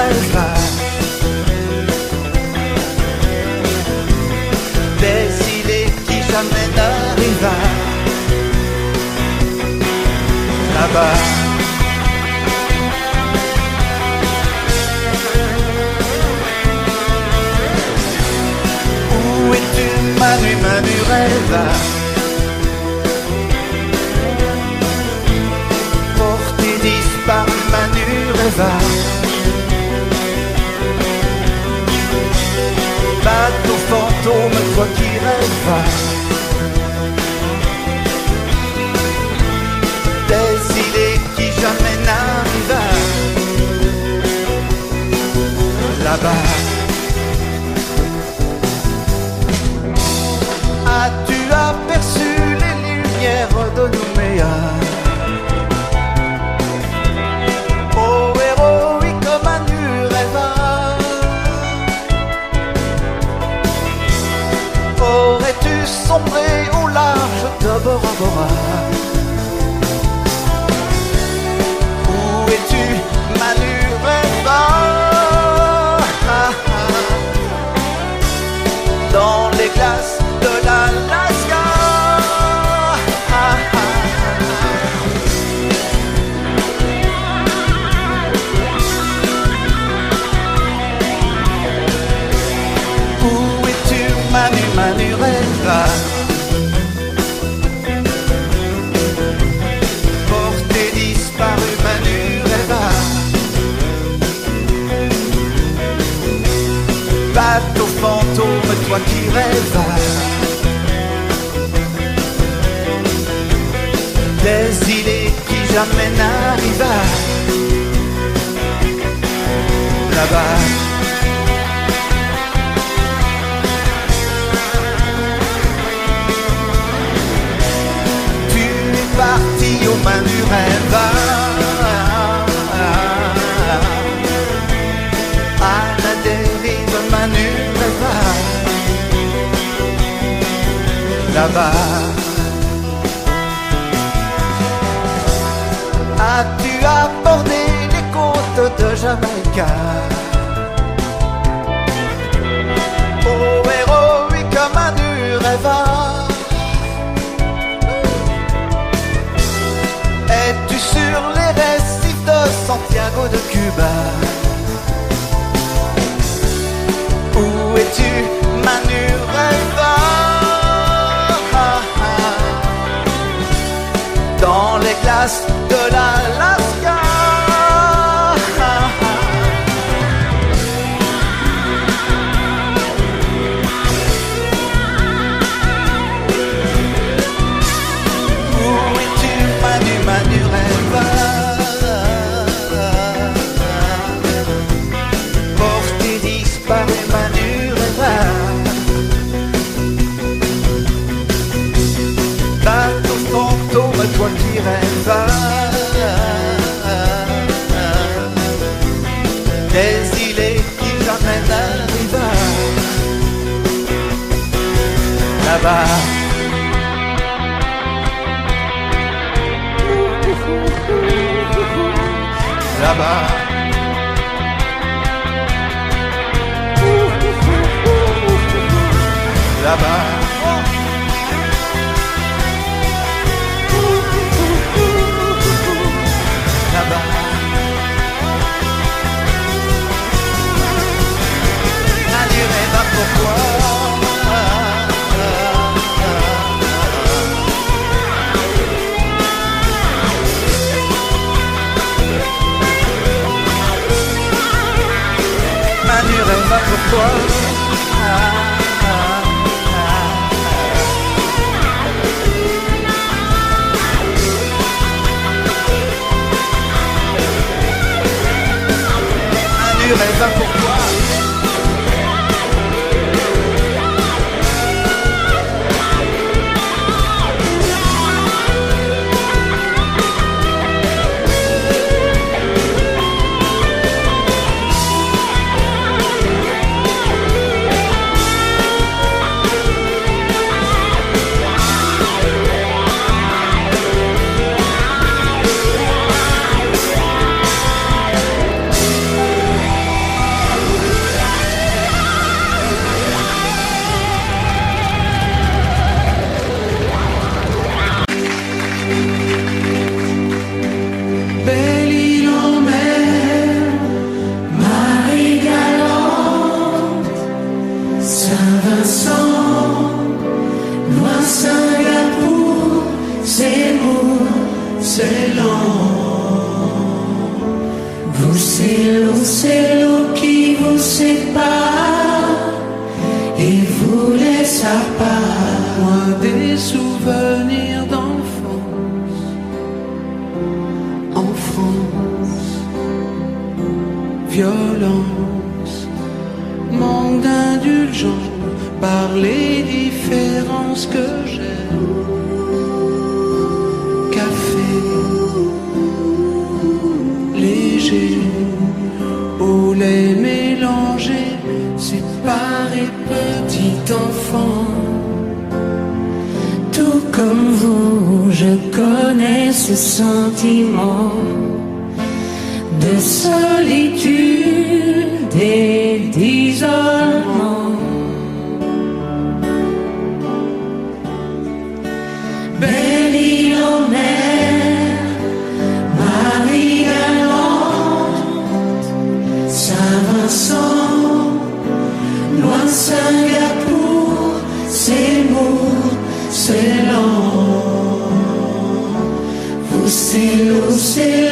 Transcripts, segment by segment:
rêva, des îlets qui jamais n'arriva là-bas. Où es-tu, Manu, Manu rêva? Porté disparu, Manu rêva. Bateau fantôme, toi qui rêvas, des îlets qui jamais n'arriva là-bas. As-tu aperçu les lumières de Nouméa? Oh héroïque Manu rêva, aurais-tu sombré au large de Bora Bora? Où es-tu, Manu rêva? Dans les glaces de l'Alaska. Où es-tu, Manu, Manu rêva? Porté disparu, Manu rêva. Bateau fantôme, toi qui rêvas, des îlets qui jamais n'arriva là-bas. Tu es parti au Manu rêva, à la dérive Manu rêva là-bas. As-tu abordé les côtes de Jamaïca? Oh héroïque Manu rêva, es-tu sur les récifs de Santiago de Cuba? Où es-tu, Manu rêva? Dans les glaces de l'Alaska. Où es-tu, Manu, Manu rêva? Porté disparu, Manu rêva. Bateau fantôme, toi qui rêvas, des îlets qui jamais n'arriva là-bas. Là-bas. Là-bas. Là-bas. Manu rêva pourquoi? Manu rêva pourquoi? Manu rêva pourquoi? Vous, c'est l'eau qui vous sépare et vous laisse à part. Loin des souvenirs d'enfance, en France, violence, manque d'indulgence par les différences que j'ai. Café léger, au lait mélangé, séparé petit enfant. Tout comme vous, je connais ce sentiment de solitude et d'isolement. Belle île en mer, Marie-Galante, Saint-Vincent, loin de Singapour, c'est lourd, c'est lent. Vous, c'est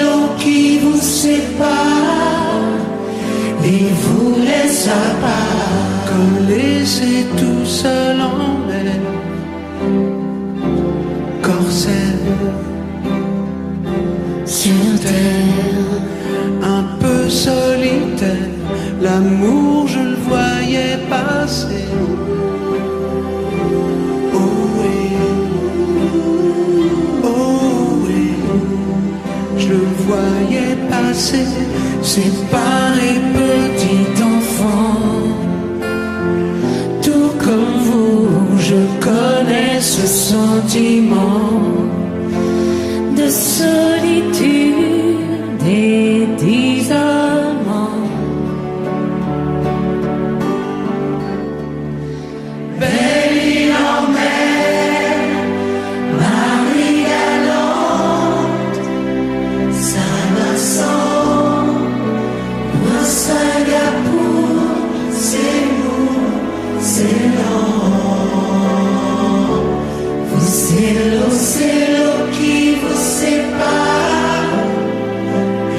l'eau qui vous sépare et vous laisse à part. Comme laissé tout seul en mer, corsaire Sur terre, un peu solitaire, l'amour je le voyais passer. Oh oui, je le voyais passer, séparé petit enfant. tout comme vous, je connais ce sentiment de solitude et d'isolement. Belle île en mer, Marie-Galante, Saint-Vincent, loin Singapour, c'est lourd, c'est lent. Vous, c'est l'eau qui vous sépare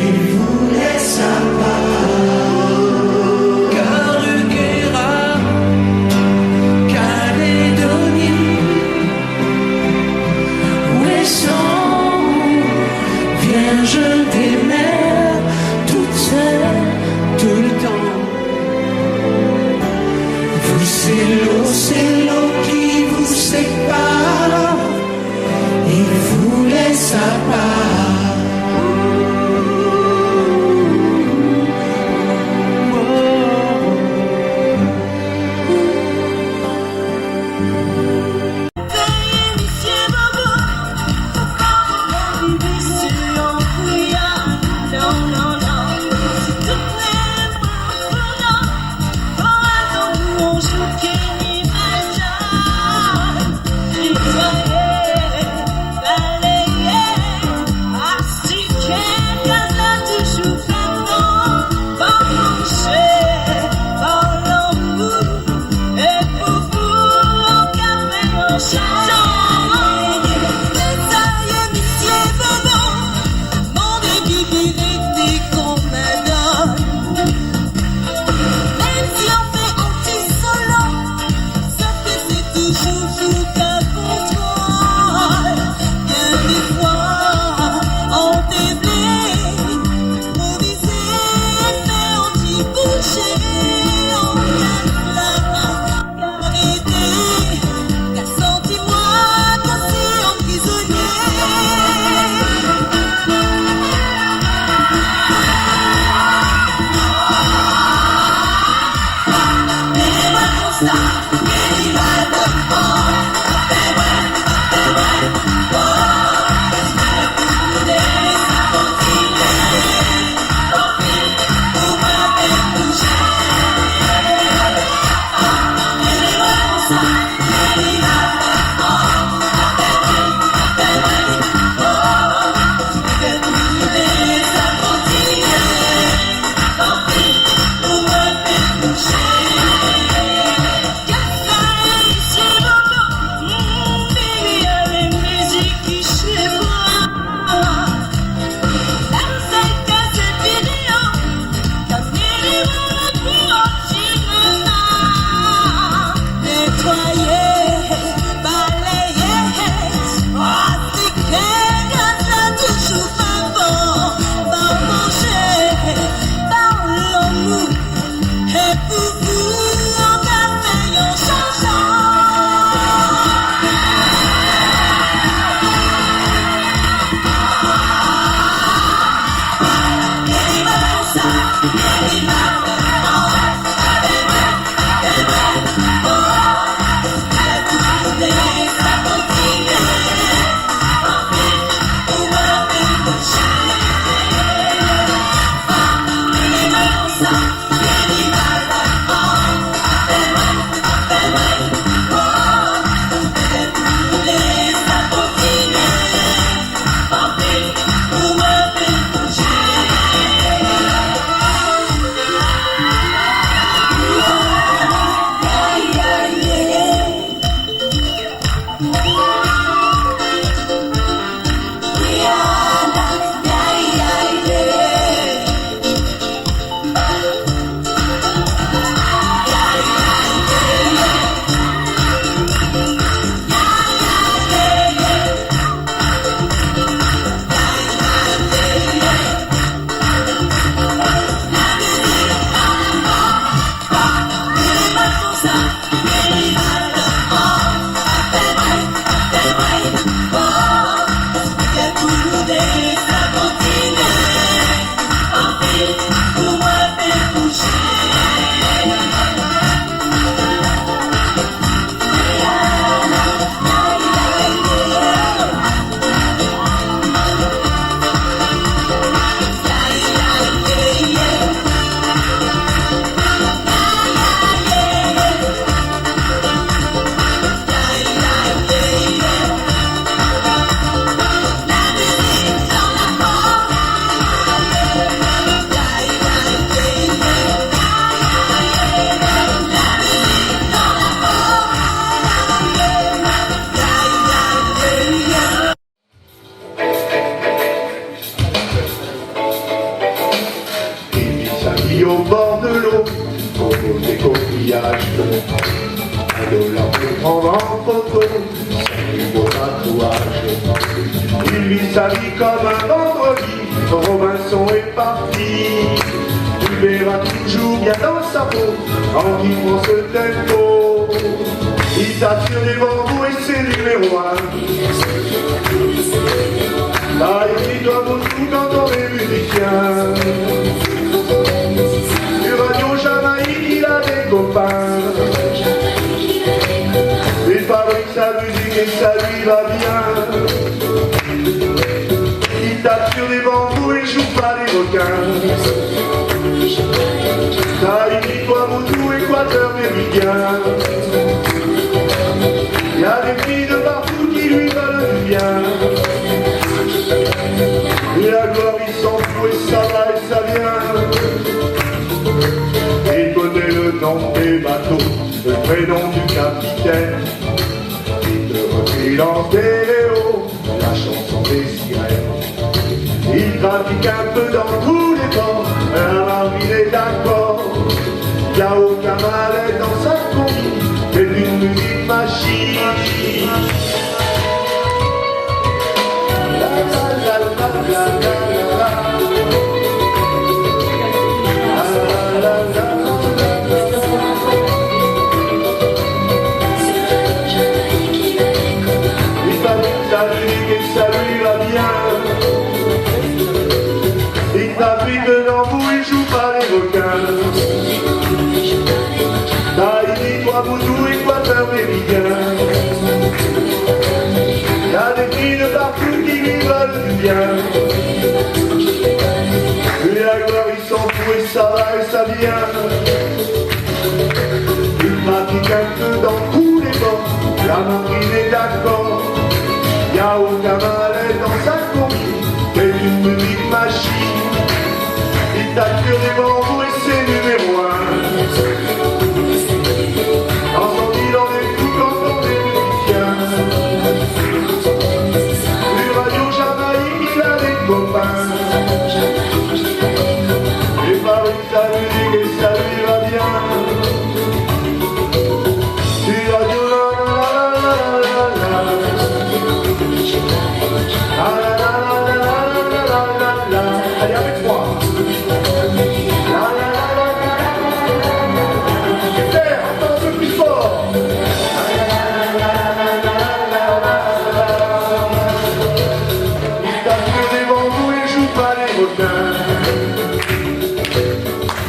et vous laisse à part. Caruquera, Calédonie, Ouessant, Vierge des mers, toute seule, tout le temps. vous, c'est l'eau qui vous sépare et vous laisse à part. assis au bord de l'eau, au des coquillages. $1 pour prendre en photo son beau tatouage. Il vit sa vie comme un vendredi, Robinson est parti. Tu verras toujours bien dans sa peau, quand il prend ce tempo. Il t'attire des bambous et c'est numéro 1. Là, il doit beaucoup quand on est musicien. Sur Radio Jamaïque, il a des copains. Il fabrique sa musique et ça lui va bien. Il tape sur des bambous et joue pas les requins. Tahiti, Tuamotu, Équateur méridien. Il y a des filles de partout qui lui veulent du bien. Et la gloire il s'en fout et ça va et ça vient. Il connaît le nom des bateaux, le prénom du capitaine. Il te refile en stéréo la chanson des sirènes. Il trafique un peu dans tous les ports, alors il est d'accord. Il n'y a aucun mal dans sa combi, c'est une musique machine. La la la la la la la. Il fabrique sa musique et ça lui va bien. Il fabrique de l'embout, il joue pas les requins. Tahiti, Tuamotu, Équateur méridien. Il y a des filles de partout qui lui veulent du bien. Et la gloire il s'en fout et ça va et ça vient. Il pratique un peu dans tous les bords, la marine est d'accord. Il n'y a aucun mal dans sa combi, c'est une musique machine. Il t'attire des bambous et c'est numéro 1. Quand il en est fou, quand on est musicien. Sur Radio Jamaïque, il a des copains. Il fabrique sa musique et ça lui va bien. Sur Radio la la la la la la. La la la la la la la la. Allez avec moi. La la la la la la. Super, encore un peu plus fort. Il tape sur des bambous et joue pas les requins.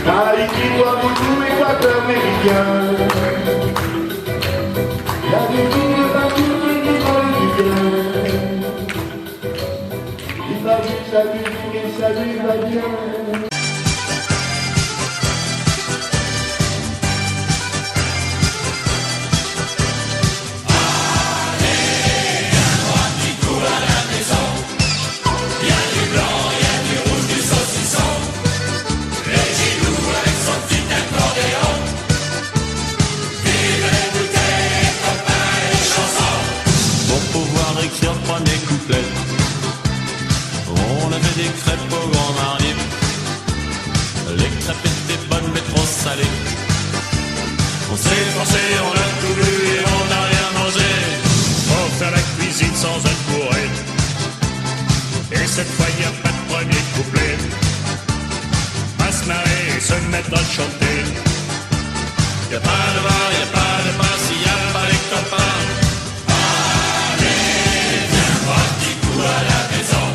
Tahiti, Tuamotu, Équateur méridien. Il y a des filles de partout qui lui veulent du bien. Il fabrique sa musique et ça lui va bien. Écrire premier couplet. On avait des crêpes au grand marié. Les crêpes étaient bonnes mais trop salées. On s'est forcé, on a tout bu et on n'a rien mangé. Pour faire la cuisine sans un fourré. Et cette fois y a pas de premier couplet. À se marrer et se mettre à chanter. Y a pas de bar, y a pas de pain s'il y a pas les copains. À la maison,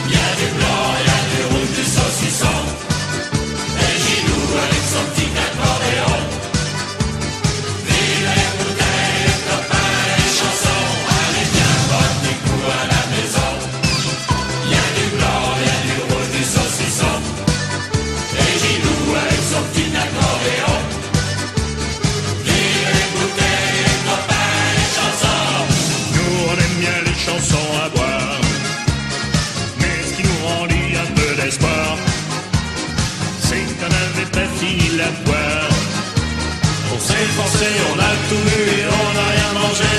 y a du blanc, y a du rouge, du saucisson. Et Gilou avec son petit accordéon. Vive les bouteilles, les copains, les chansons. Allez viens, botte des coups à la maison. Y a du blanc, y a du rouge, du saucisson. Et Gilou avec son petit accordéon. Vive les bouteilles, les copains, les chansons. Nous on aime bien les chansons à boire. C'est qu'on avait pas fini la boire. On s'est forcé, on a tout bu et on n'a rien mangé.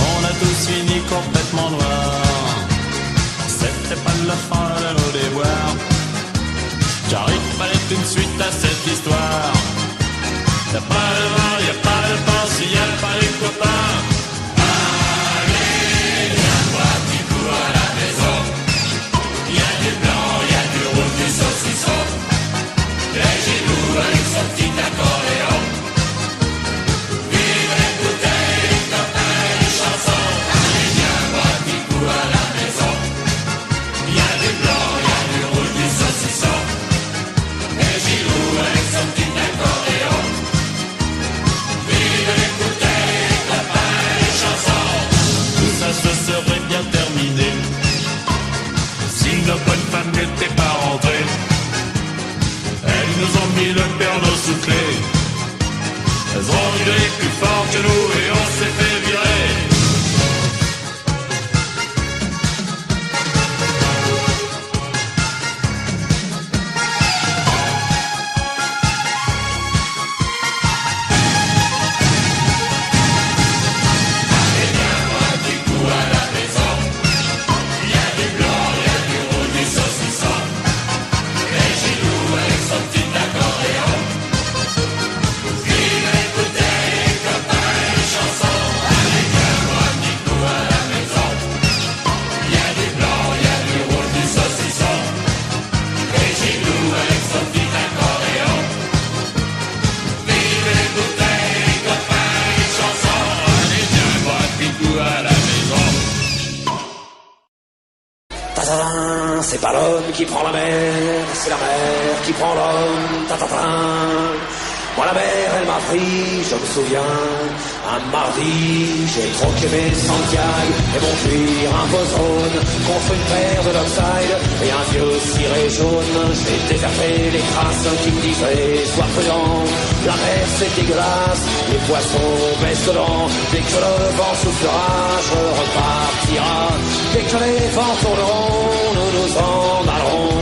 On a tous fini complètement noirs. C'était pas la fin de nos déboires. J'arrive pas les toute une suite à cette histoire. Y'a pas le vent, y'a pas le vent, s'il y a pas les copains. Allez, viens boire un petit coup à la maison. Y'a du blanc, y'a du rouge, du saucisson. Et Gilou avec son petit accordéon. Vive les bouteilles, les copains et les chansons. Allez, viens boire un petit coup à la maison. Y'a du blanc, y'a du rouge, du saucisson. Et Gilou avec son petit accordéon. Vive les bouteilles, les copains et les chansons. Tout ça se serait bien terminé si nos bonnes femmes n'étaient pas rentrées. Elles nous ont mis le perno sous clé. Elles ont gueulé plus fort que nous et on s'est fait virer. C'est pas l'homme qui prend la mer, c'est la mer qui prend l'homme. Moi la mer elle m'a pris, je me souviens. Un mardi, j'ai troqué mes Santiago et mon cuir un peu jaune contre une paire de Dockside et un vieux ciré jaune. J'ai déserté les traces qui me disaient sois prudent. La mer c'est dégueulasse, les poissons baissent dedans. Dès que le vent soufflera, je repartira. Dès que les vents tourneront, nous nous en allerons.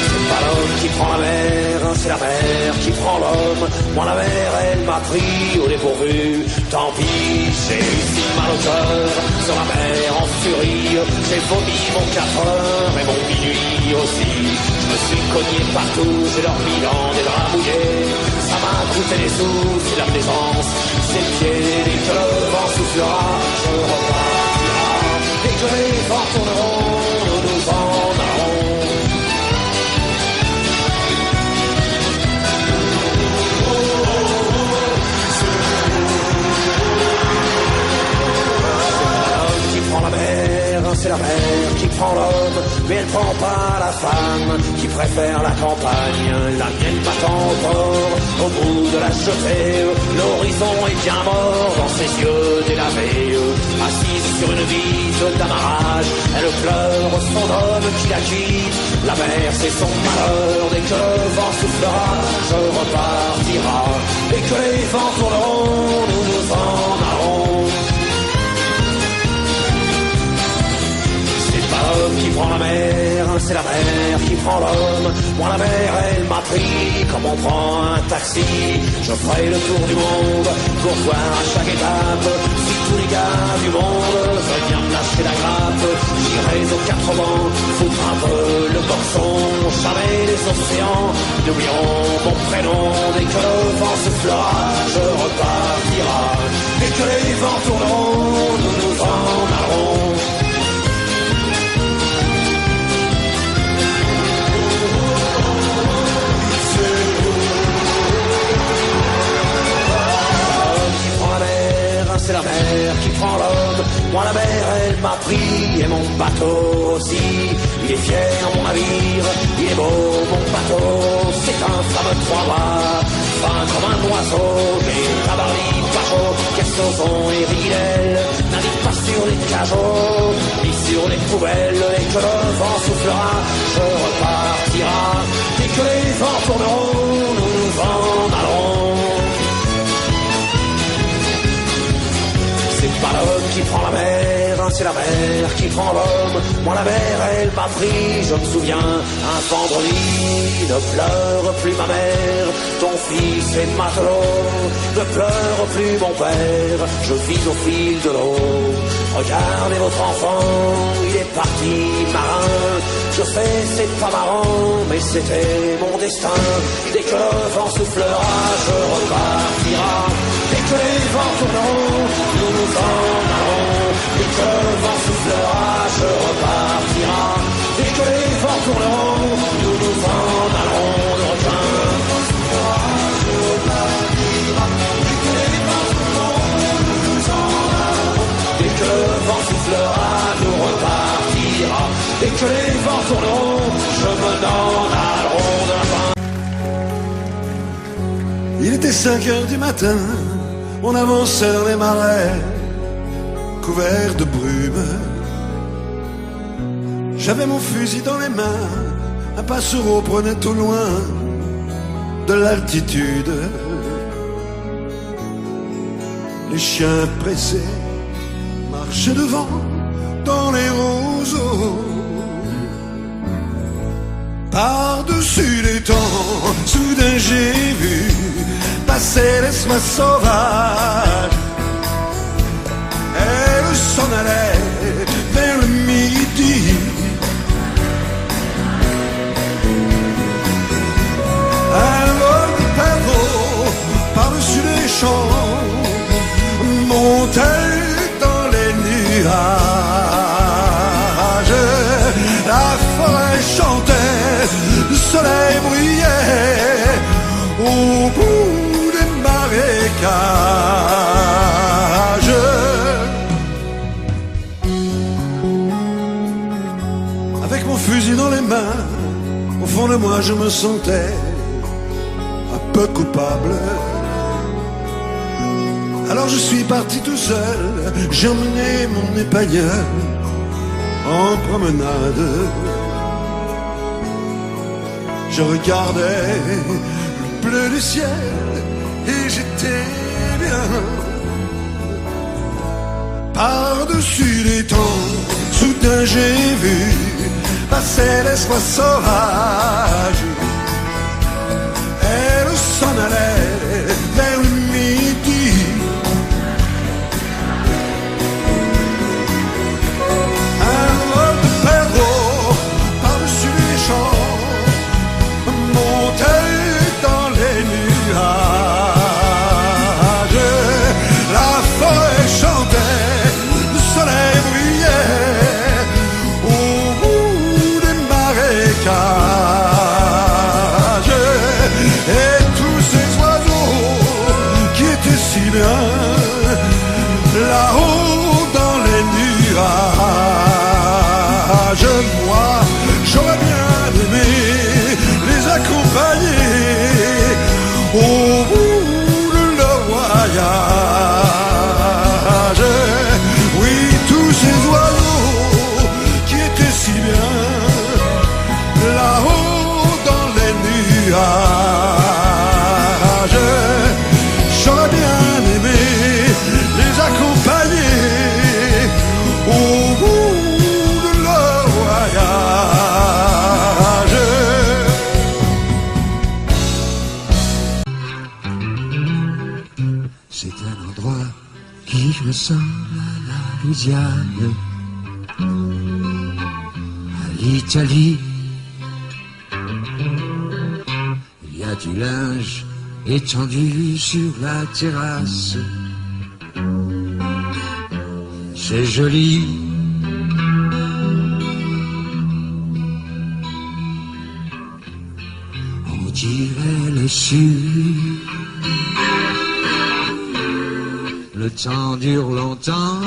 C'est pas l'homme qui prend la mer, c'est la mer qui prend l'homme. Moi la mer elle m'a pris au dépourvu. Tant pis, j'ai eu si mal au cœur. Sur la mer en furie, j'ai vomi mon 4 heures et mon minuit aussi. Je me suis cogné partout, j'ai dormi dans des draps mouillés. Ça m'a coûté des sous, c'est la plaisance. C'est le pied, dès que le vent soufflera, je repartira. Dès que les vents tourneront, nous nous en allerons. La mer, c'est la mer qui prend l'homme, mais elle prend pas la femme qui préfère la campagne. La mienne battant au port, au bout de la jetée, l'horizon est bien mort dans ses yeux délavés. Assise sur une vitre d'amarrage, elle pleure son homme qui la quitte. La mer c'est son malheur, dès que le vent soufflera, je repartira. Dès que les vents tourneront, nous nous en allerons. L'homme qui prend la mer, c'est la mer qui prend l'homme. Moi la mer elle m'a pris comme on prend un taxi. Je ferai le tour du monde pour voir à chaque étape si tous les gars du monde veulent bien me lâcher la grappe. J'irai aux 4 vents, foutre un peu le boxon. Jamais les océans n'oublieront mon prénom. Dès que le vent soufflera, je repartira. Dès que les vents tourneront, nous nous en allerons. C'est la mer qui prend l'homme. Moi la mer elle m'a pris et mon bateau aussi. Il est fier mon navire, il est beau mon bateau. C'est un fameux 3 mâts, fin comme un oiseau. Mais tabarly, pas chaud, Kersozon et Ridel navigue pas sur les cajots ni sur les poubelles. Et que le vent soufflera, je repartira. Dès que les vents tourneront, nous nous en allerons. C'est pas l'homme qui prend la mer, c'est la mer qui prend l'homme. Moi la mer elle m'a pris, je me souviens, un vendredi. Ne pleure plus ma mère, ton fils est matelot. Ne pleure plus mon père, je vis au fil de l'eau. Regardez votre enfant, il est parti marin. Je sais, c'est pas marrant, mais c'était mon destin. Dès que le vent soufflera, je repartira. Dès que les vents tourneront, nous nous en allons. Dès que le vent soufflera, je repartira. Dès que les vents tourneront, nous nous en allons. Le requin soufflera, je repartira. Dès que les vents tourneront, nous nous en allons. Dès que le vent soufflera, nous repartira. Dès que les vents tourneront, je me donne à la ronde de la fin. Il était 5 heures du matin, on avançait dans les marais, couverts de brume. J'avais mon fusil dans les mains, un passereau prenait au loin de l'altitude. Les chiens pressés marchaient devant dans les roseaux. Par-dessus les temps, soudain j'ai vu passer les soies sauvages. Elle s'en allait vers le midi. Un vol de perdreaux par-dessus les champs montait dans les nuages. La forêt chantait, le soleil brillait au bout des marécages. Avec mon fusil dans les mains, au fond de moi je me sentais un peu coupable. Alors je suis parti tout seul, j'ai emmené mon épagneur en promenade. Je regardais le bleu du ciel et j'étais bien. Par-dessus les temps, soudain j'ai vu passer les soies sauvages. Elle s'en allait vers le midi. Un vol de perdreaux par-dessus les champs montait dans les nuages. La forêt chantait, le soleil brillait au bout des marécages. Et tous ces oiseaux qui étaient si bien là-haut dans les nuages. Moi, j'aurais bien aimé les accompagner au bout de leur voyage. Oui, tous ces oiseaux qui étaient si bien là-haut dans les nuages. J'aurais bien aimé les accompagner au bout de leur voyage. C'est un endroit qui ressemble à la Louisiane, à l'Italie. Il y a du linge étendu sur la terrasse. C'est joli. On dirait le sud. Le temps dure longtemps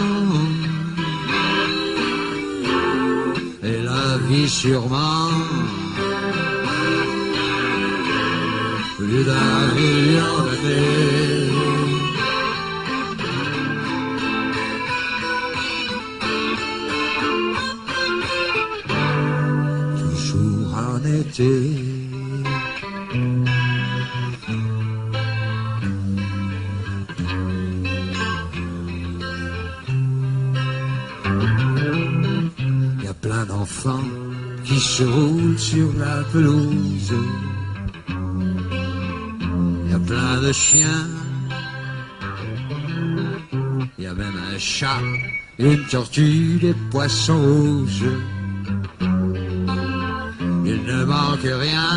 et la vie sûrement. Plus d'un million d'années. Toujours en été. Y a plein d'enfants qui se roulent sur la pelouse. Y a plein de chiens. Y a même un chat une tortue, des poissons rouges. Il ne manque rien.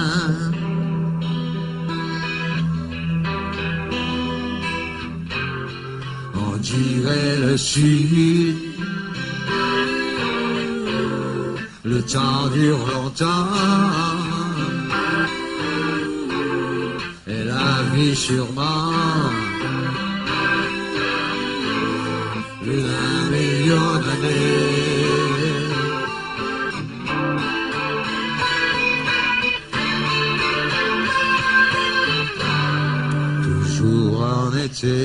On dirait le sud. Le temps dure longtemps. Et la vie sûrement. Plus d'1 million d'années. Toujours en été.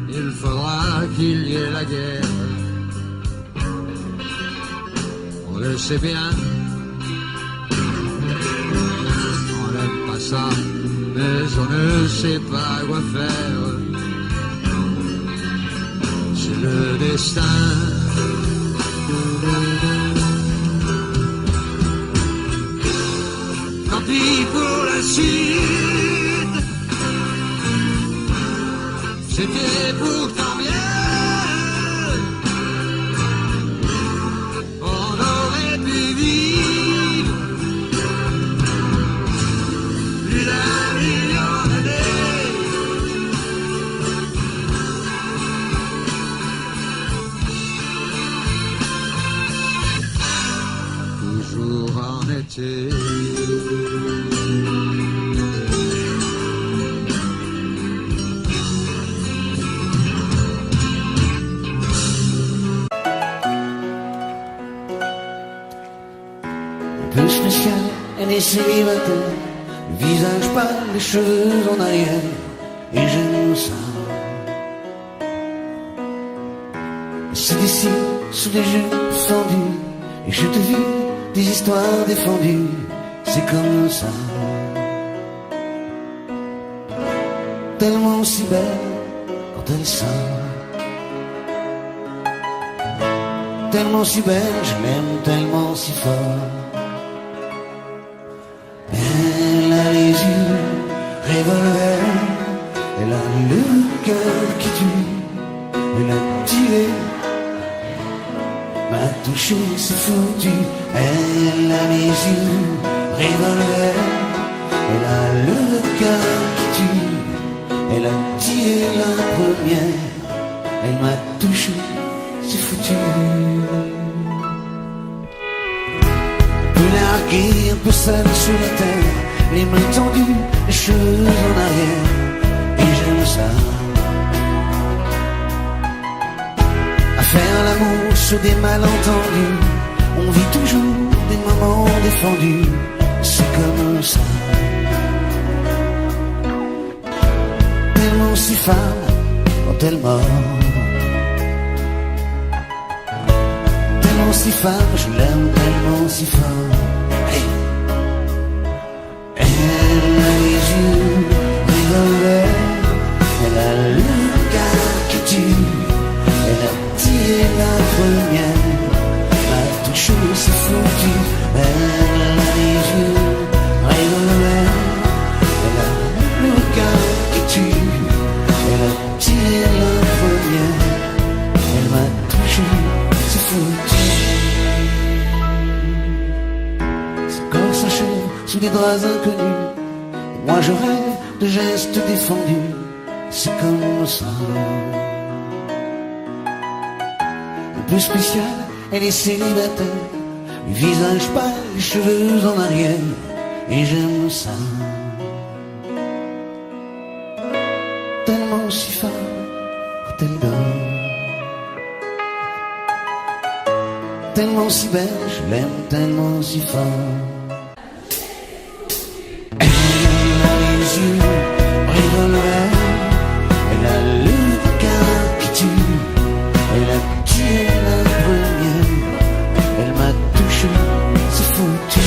Il faudra qu'il y ait la guerre. On le sait bien. On n'aime pas ça, mais on ne sait pas quoi faire. C'est le destin. Tant pis pour la suite. C'était pourtant bien. On aurait pu vivre plus d'1 million d'années. Toujours en été. Peu spécial, elle est célibataire, le visage pâle, les cheveux en arrière, et j'aime ça. C'est d'ici, sous les jeux fendus, et je te vis des histoires défendues, c'est comme ça. Tellement si belle quand elle sort, tellement si belle, je l'aime tellement si fort. Elle a les yeux revolver, elle a le cœur qui tue, elle a tiré, m'a touché, c'est foutu. Elle a les yeux revolver, elle a le cœur qui tue, elle a tiré la première, elle m'a touché, c'est foutu. Larguée, un peu seule sur la terre, les mains tendues, les cheveux en arrière, et j'aime ça. À faire l'amour sur des malentendus, on vit toujours des moments défendus, c'est comme ça. Tellement si femme quand elle mord, tellement si femme, je l'aime tellement si fort. Elle a les yeux revolver, elle a le cœur qui tue, elle a tiré la première, m'a touché, c'est foutu. Elle a les yeux revolver, draps inconnus. Moi je rêve de gestes défendus, c'est comme ça. Un peu spécial, elle est célibataire, le visage pâle, les cheveux en arrière, et j'aime ça. Tellement si fort quand elle dort, tellement si belle, je l'aime tellement si fort. Elle a les yeux revolver, elle a le regard qui tue, elle a tué la première, elle m'a touché, c'est foutu.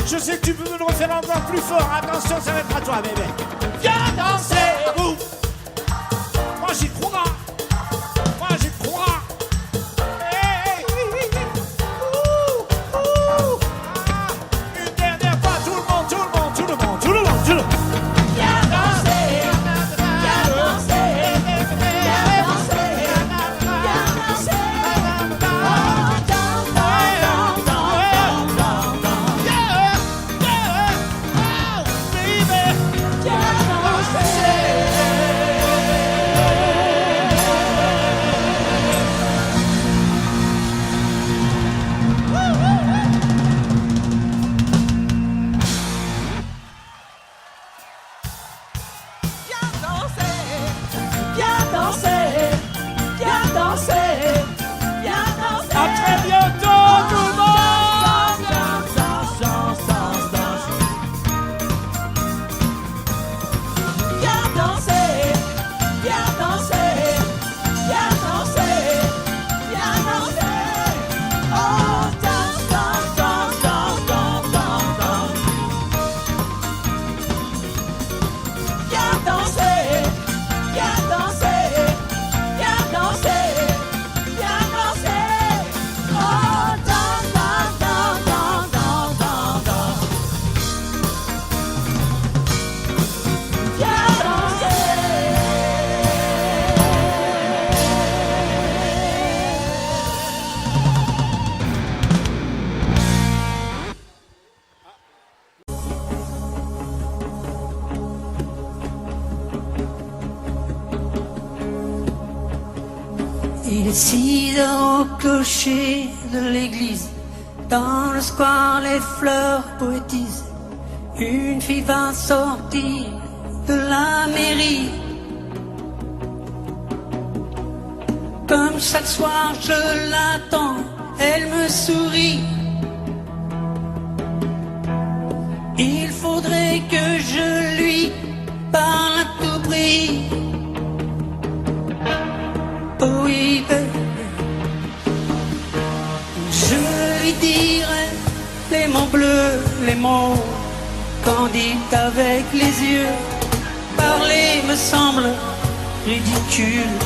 Je sais que tu peux me le refaire encore plus fort. Attention, ça va être à toi, bébé. Viens danser. Vous. Moi, j'y crois. Moi, j'y crois. Hey. Une dernière fois, tout le monde, tout le monde, tout le monde, tout le monde, tout le monde. Viens danser. Viens danser. Viens danser. Viens danser. Il est 6 heures au clocher de l'église. Dans le square, les fleurs poétisent. Une fille va sortir de la mairie. Comme chaque soir, je l'attends, elle me sourit. Il faudrait que je lui parle à tout prix. Oh oui, je lui dirai les mots bleus, les mots candides avec les yeux. Parler me semble ridicule.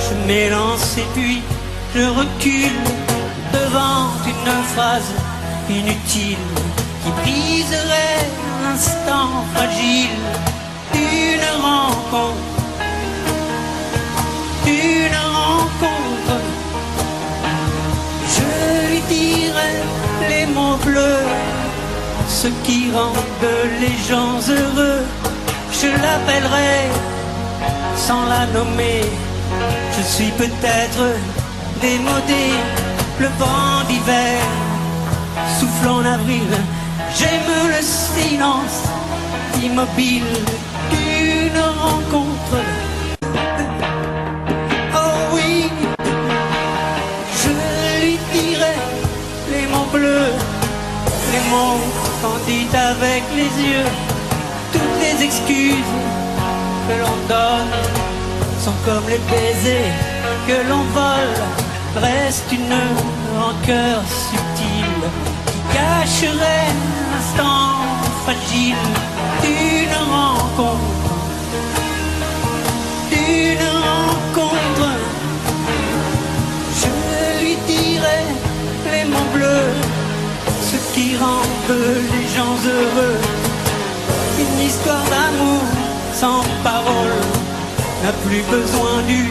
Je m'élance et puis je recule devant une phrase inutile qui briserait l'instant fragile d'une rencontre. Une rencontre. Je lui dirai les mots bleus, ce qui rendent les gens heureux. Je l'appellerai sans la nommer. Je suis peut-être démodé, le vent d'hiver souffle en avril. J'aime le silence immobile d'une rencontre. Oh oui, je lui dirai les mots bleus, les mots candides avec les yeux. Toutes les excuses que l'on donne sont comme les baisers que l'on vole. Reste une rancœur subtile qui cacherait l'instant fragile d'une rencontre. D'une rencontre. Je lui dirai les mots bleus, ce qui rendent les gens heureux. Une histoire d'amour sans parole n'a plus besoin du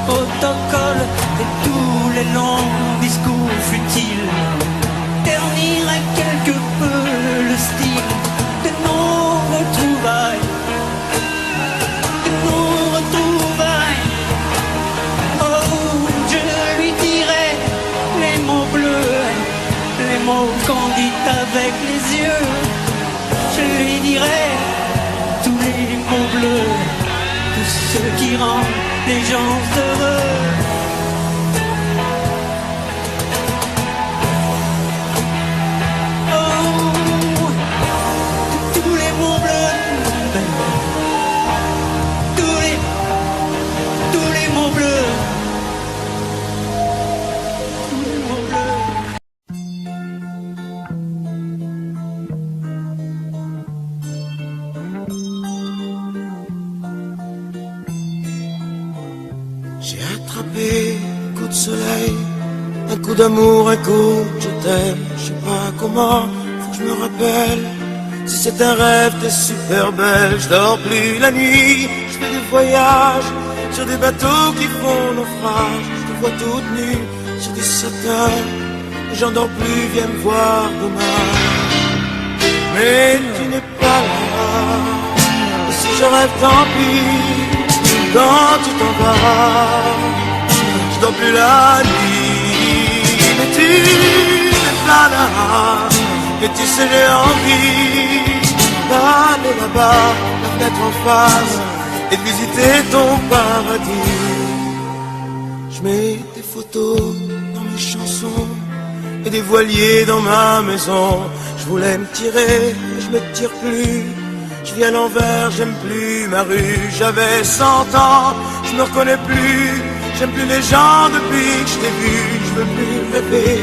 protocole, et tous les longs discours futiles terniraient quelque peu le style de nos retrouvailles. De nos retrouvailles. Oh, je lui dirai les mots bleus, les mots candides avec les yeux. Je lui dirai tous les mots bleus, tout ce qui rend les gens heureux. Oh, tous les mots bleus, tous les mots bleus, tous les mots bleus. J'ai attrapé un coup de soleil, un coup d'amour, un coup de je t'aime. Je sais pas comment, faut que je me rappelle. Si c'est un rêve, t'es super belle. Je dors plus la nuit, je fais des voyages sur des bateaux qui font naufrage. Je te vois toute nue sur des satins. J'en dors plus, viens me voir demain. Mais tu n'es pas là. Et si je rêve, tant pis. Quand tu t'en vas, je dors plus la nuit. Mais tu n'es pas là. Et tu sais j'ai envie d'aller là-bas, la fenêtre en face, et de visiter ton paradis. Je mets des photos dans mes chansons et des voiliers dans ma maison. Je voulais me tirer, mais je me tire plus. Je vis à l'envers, j'aime plus ma rue. J'avais 100 ans, je me reconnais plus. J'aime plus les gens depuis que je t'ai vu. Je veux plus rêver,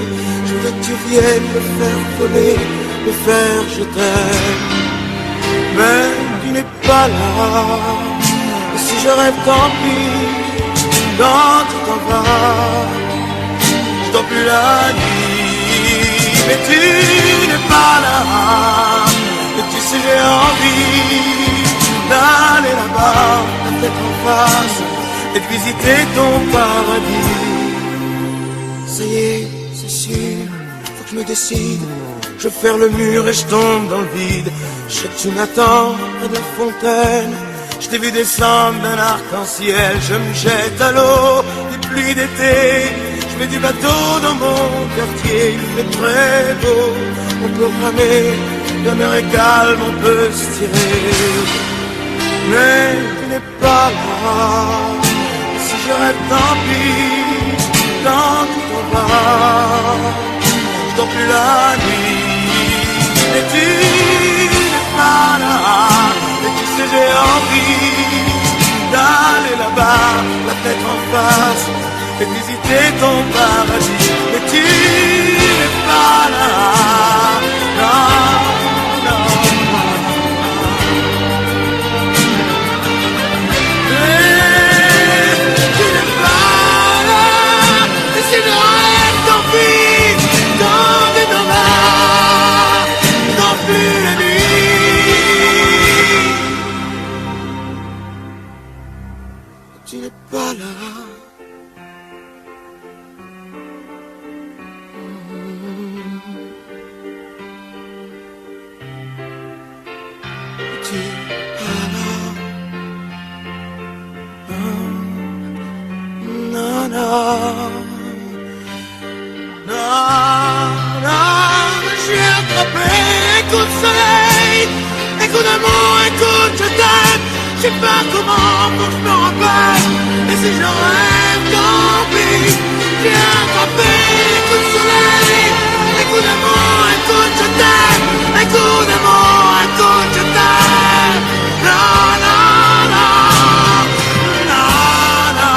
je veux que tu viennes me faire voler, me faire je t'aime. Mais tu n'es pas là. Et si je rêve, tant pis. Quand tu t'en vas, je dors plus la nuit. Mais tu n'es pas là. Et tu sais j'ai envie d'aller là-bas, la tête en face, et de visiter ton paradis. Ça y est, c'est sûr, faut que je me décide. Je ferme le mur et je tombe dans le vide. Je sais que tu m'attends près de la fontaine, Je t'ai vu descendre d'un arc-en-ciel, je me jette à l'eau des pluies d'été. Je fais du bateau dans mon quartier, il fait très beau. On peut ramer, la mer est calme, on peut se tirer. Mais tu n'es pas là, et si je rêve tant pis, tant tout en bas, je dors plus la nuit. Et tu n'es pas là, et tu sais j'ai envie d'aller là-bas, la tête en face, et visiter ton paradis. Mais tu n'es pas là, non, non. Mais tu n'es pas là, et si je rêve tant pis, dans des dollars, non plus la nuit. Tu n'es pas là. Je sais pas comment faut que je me rappelle. Et si je rêve tant pis, j'ai attrapé les coups de soleil. Un coup d'amour, un coup de je t'aime. Un coup d'amour, un coup de je t'aime. Non, non, non, non, non.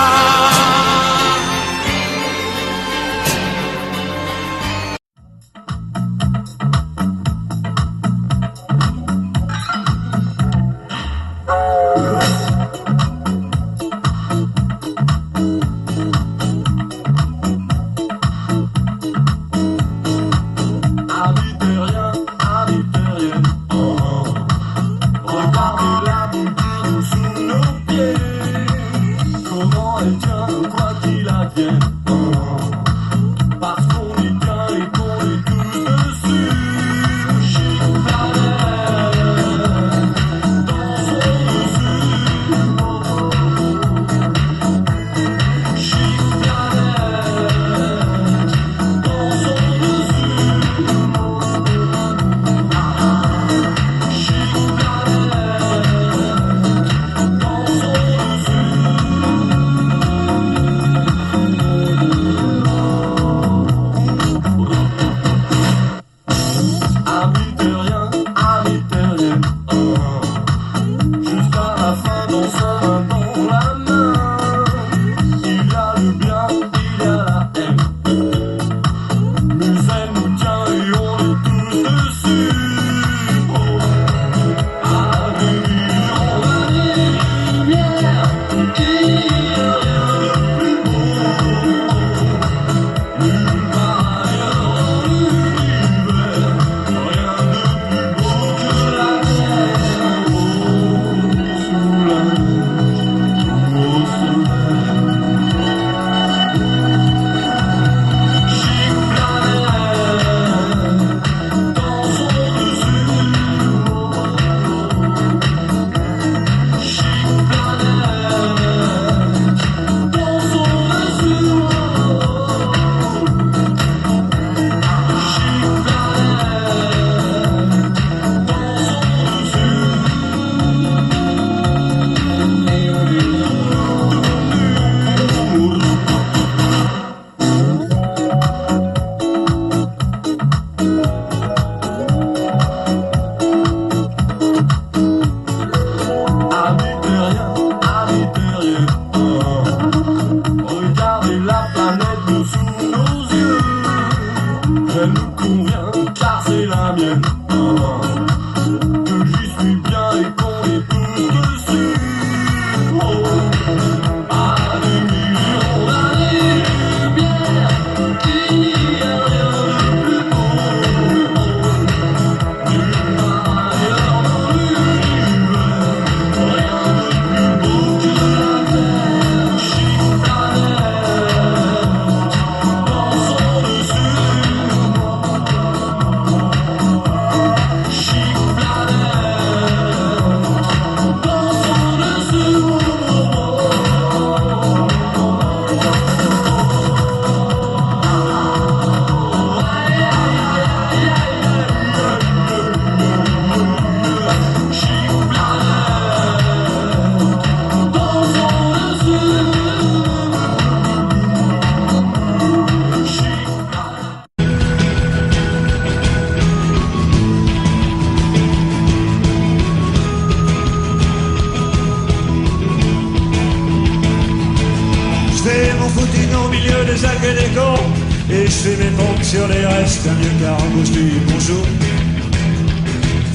fais mon footing au milieu des algues et des corps, et je fais mes pompes sur les restes d'un vieux cargo, je dis bonjour.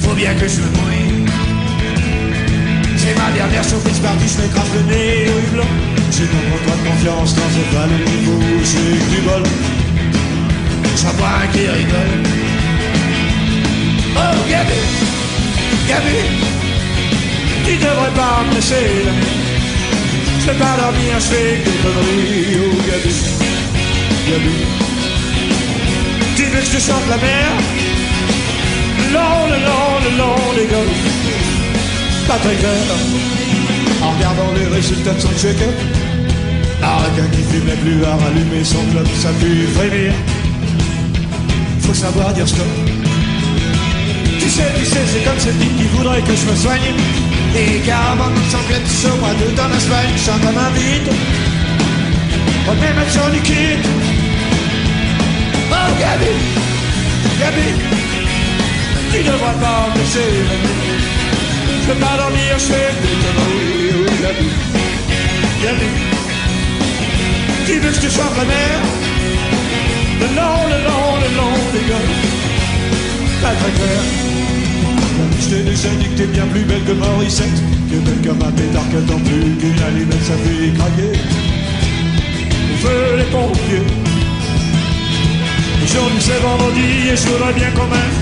Faut bien que je me mouille. C'est ma dernière surprise partie, je m'écrase le nez au hublot. J'ai mon contrat de confiance, non c'est pas le niveau, j'ai du bol. J'en vois un qui rigole. Oh Gabi, Gabi, tu devrais pas me laisser la nuit. Je vais pas dormir, je fais des conneries. Oh Gabi, Gabi, tu veux que je te chante la mer? Le long des golfs, pas très clair. En regardant les résultats de son check-up, un requin qui fumait plus à rallumer son club, ça pue frémir. Faut savoir dire stop. Tu sais, c'est comme cette fille qui voudrait que je me soigne. Et carrément comme son club au mois d'août en Espagne, chante à main vide. On met mettre sur liquide. Oh Gabi, Gabi, tu devrais pas me laisser la nuit. Je peux pas dormir, je fais des conneries. Oh Gabi, Gabi, tu veux que je te chante la mer? Le long des golfs, pas très clair. Je t'ai déjà dit que t'es bien plus belle que Morissette, que belle comme un pétard qui attend plus qu'une allumette, ça fait craquer. On veut les pompiers. Aujourd'hui c'est vendredi et je voudrais bien quand même.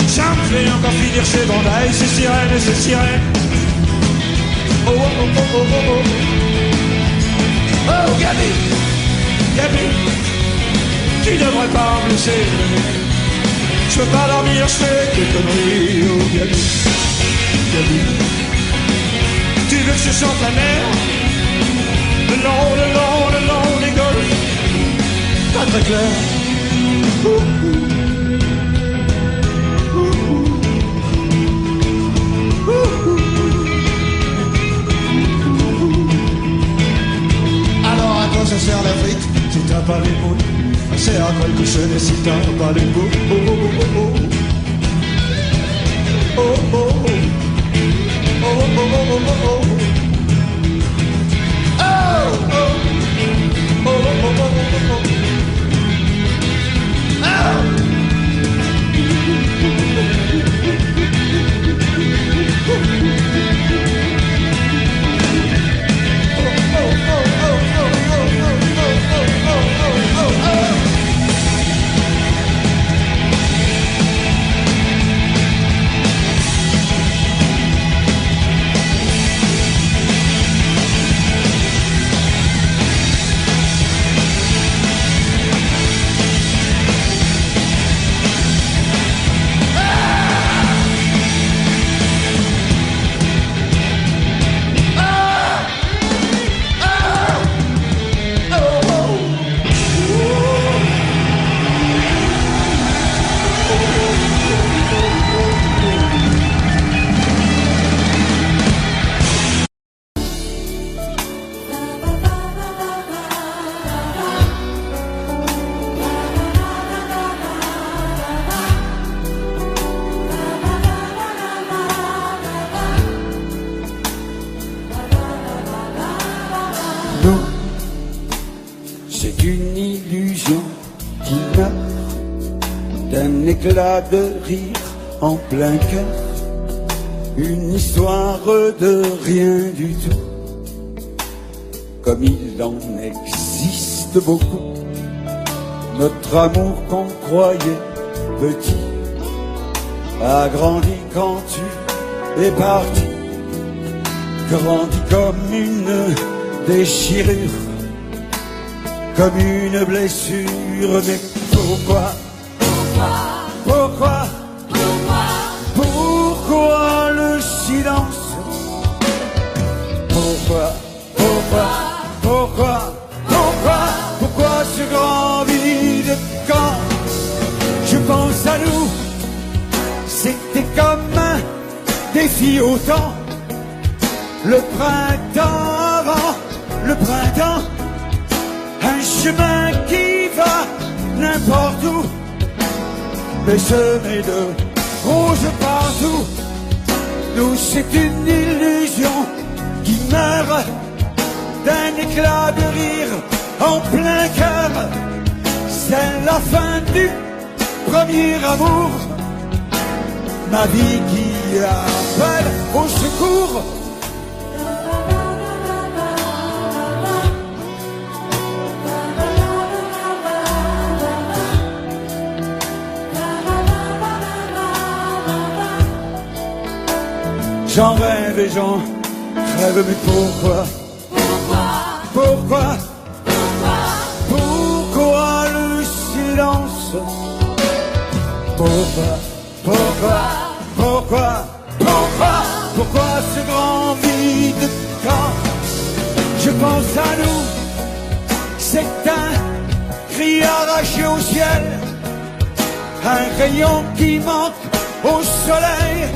Ça me fait encore finir ces bandailles, ces sirènes et ces sirènes. Oh oh oh oh oh oh oh. Oh Gabi, Gabi, tu devrais pas me laisser le nez. Je peux pas dormir, je fais des conneries. Oh Gabi, Gabi, tu veux que je chante la mer? Le long des golfs, pas très clair. Alors à quoi ça sert la frite si t'as pas les mots? Ça sert à quoi le cochonnet si t'as pas les mots? Oh oh oh oh oh oh oh oh oh oh oh oh oh oh. C'est une illusion qui meurt d'un éclat de rire en plein cœur. Une histoire de rien du tout, comme il en existe beaucoup. Notre amour qu'on croyait petit a grandi quand tu es parti, grandi comme une déchirure, comme une blessure. Mais pourquoi, pourquoi le silence? Pourquoi ce grand vide quand je pense à nous? C'était comme un défi au temps, le printemps avant le printemps, un chemin qui va n'importe où, mais semé de rouge partout. Nous c'est une illusion qui meurt d'un éclat de rire en plein cœur. C'est la fin du premier amour. Ma vie qui appelle au secours. J'en rêve et j'en rêve, mais pourquoi? Pourquoi? Pourquoi le silence? Pourquoi? Pourquoi ce grand vide quand je pense à nous? C'est un cri arraché au ciel, un rayon qui manque au soleil.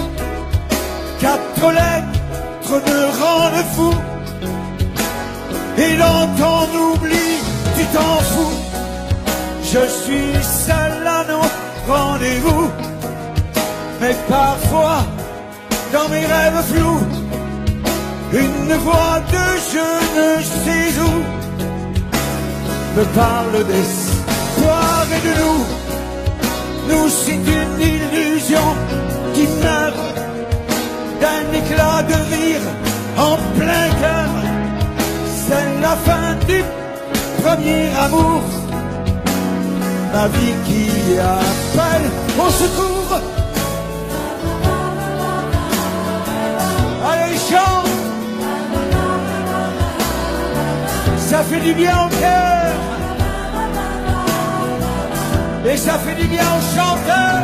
4 lettres me rendent fou, et dans ton oubli tu t'en fous. Je suis seul à nos rendez-vous, mais parfois dans mes rêves flous, une voix de je ne sais où me parle d'espoir et de nous. Nous c'est une illusion qui meurt d'un éclat de rire en plein cœur. C'est la fin du premier amour. Ma vie qui appelle au secours. Allez, chante. Ça fait du bien au cœur. Et ça fait du bien aux chanteurs.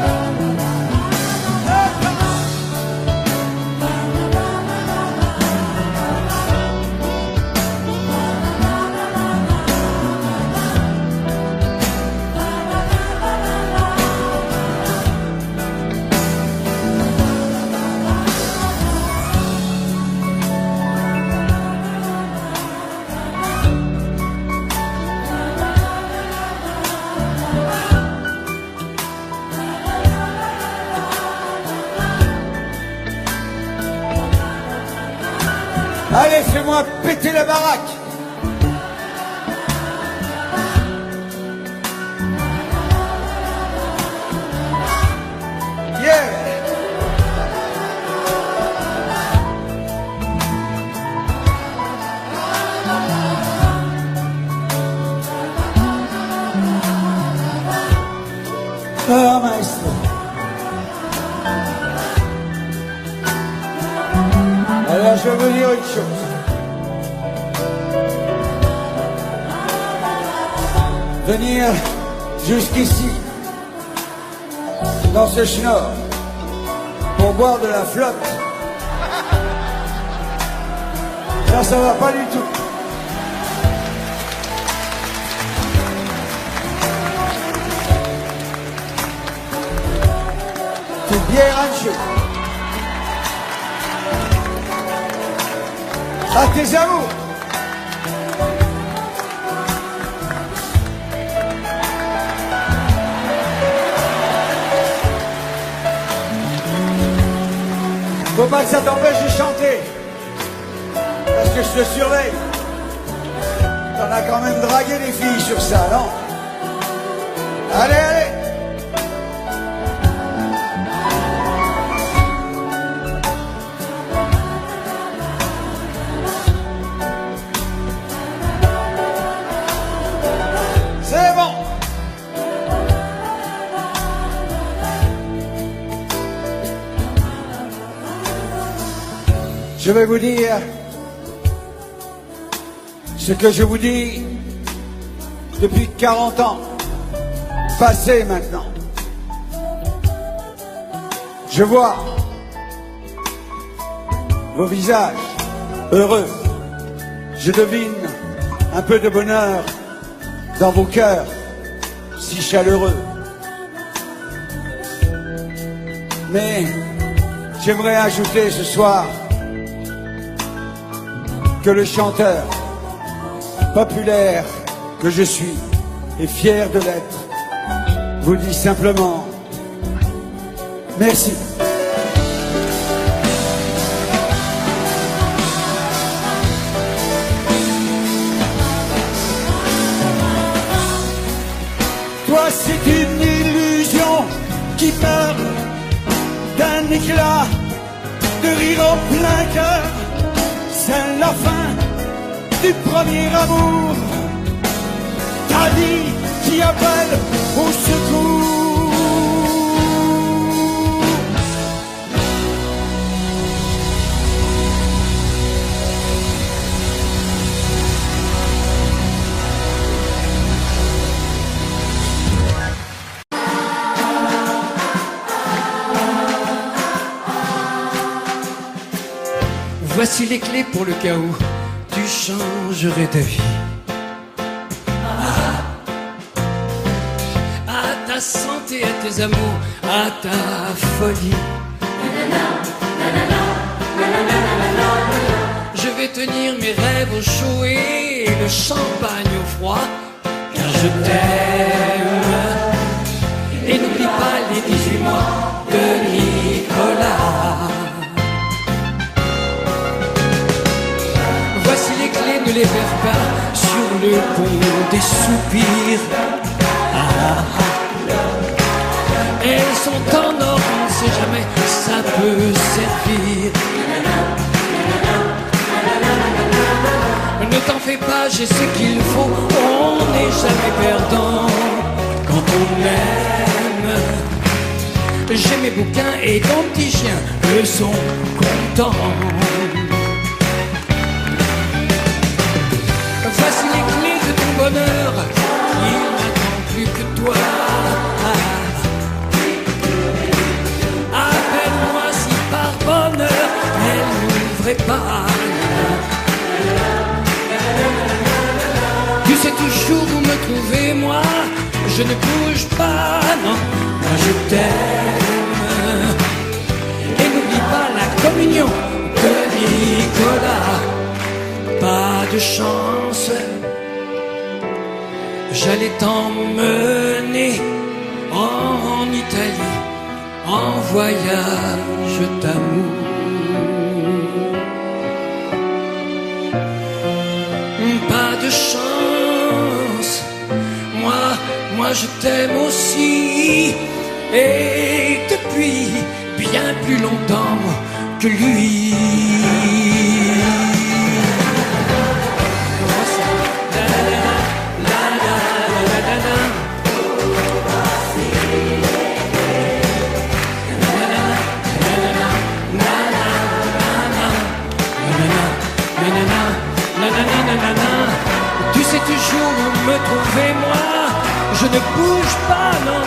Allez, fais-moi péter la baraque. Yeah. Ah, maestro. Alors je veux dire une chose. Venir jusqu'ici, dans ce schnorr, pour boire de la flotte, ça va pas du tout. C'est bien ranché. À tes amours. Faut pas que ça t'empêche de chanter. Parce que je te surveille. T'en as quand même dragué les filles sur ça, non? Allez, allez. C'est bon. Je vais vous dire ce que je vous dis depuis 40 ans, passé maintenant. Je vois vos visages heureux. Je devine un peu de bonheur dans vos cœurs si chaleureux. Mais j'aimerais ajouter ce soir que le chanteur populaire que je suis et fier de l'être vous dit simplement merci. qui meurt d'un éclat de rire en plein cœur. C'est la fin du premier amour, ta vie qui appelle au secours. Voici les clés pour le cas où tu changerais ta vie. À ta santé, à tes amours, à ta folie. Je vais tenir mes rêves au chaud et le champagne au froid, car je t'aime. Et n'oublie pas les 18 mois de Nicolas. Voici les clés, ne les perds pas sur le pont des soupirs. Elles sont en or, on ne sait jamais, ça peut servir. Ne t'en fais pas, j'ai ce qu'il faut, on n'est jamais perdant quand on aime. J'ai mes bouquins et ton petit chien, eux sont contents. Voici les clés de ton bonheur, il n'attend plus que toi. Appelle-moi si par bonheur elle n'ouvrait pas. Tu sais toujours où me trouver, moi je ne bouge pas, non, moi je t'aime. Et n'oublie pas la communion de Nicolas. Pas de chance, j'allais t'emmener en Italie, en voyage d'amour. Pas de chance, moi je t'aime aussi, et depuis bien plus longtemps que lui. Tu sais toujours où me trouver, moi je ne bouge pas, non,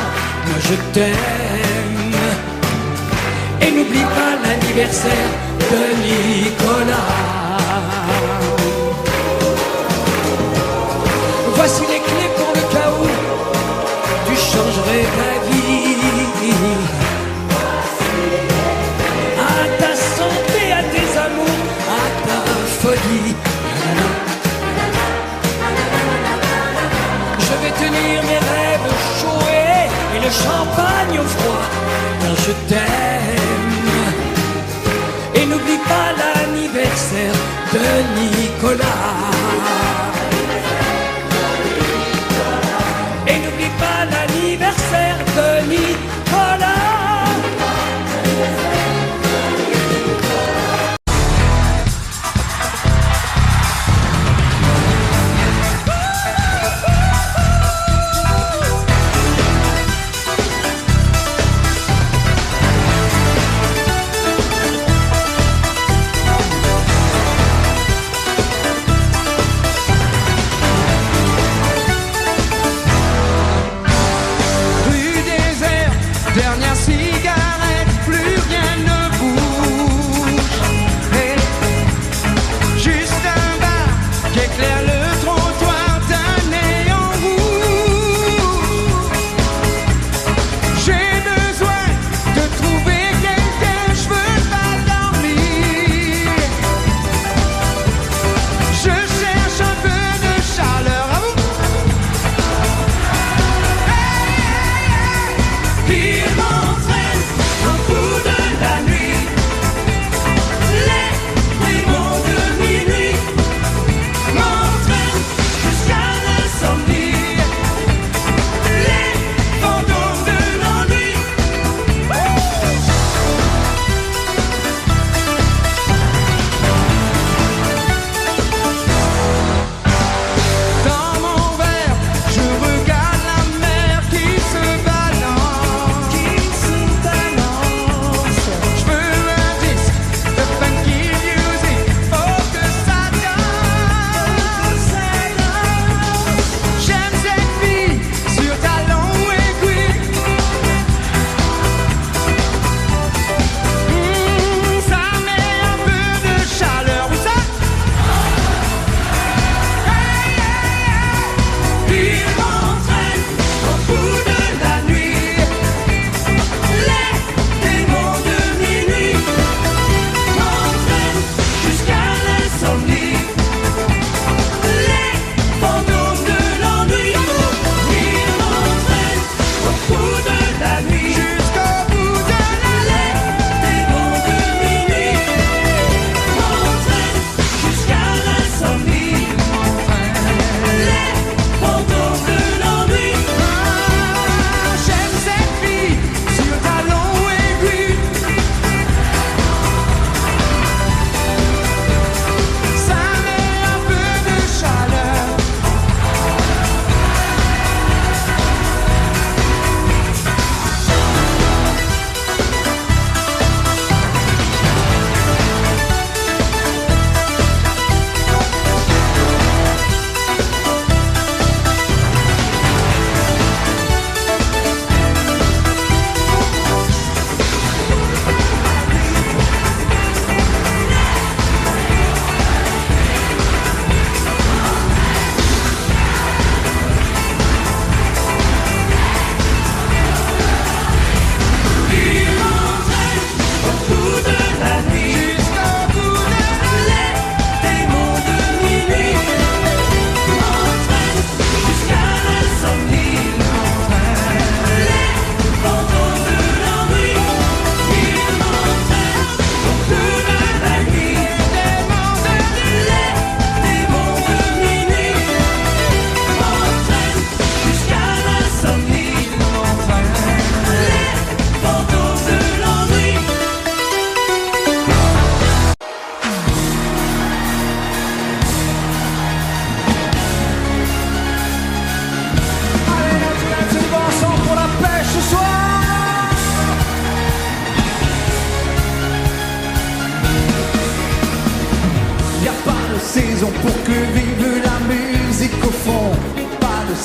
moi je t'aime. Et n'oublie pas l'anniversaire de Nicolas. Voici les clés pour le cas où tu changerais ta vie. À ta santé, à tes amours, à ta folie. Je vais tenir mes rêves chauds et le champagne au froid, car je t'aime. Et n'oublie pas l'anniversaire de Nicolas. Et n'oublie pas l'anniversaire de Nicolas.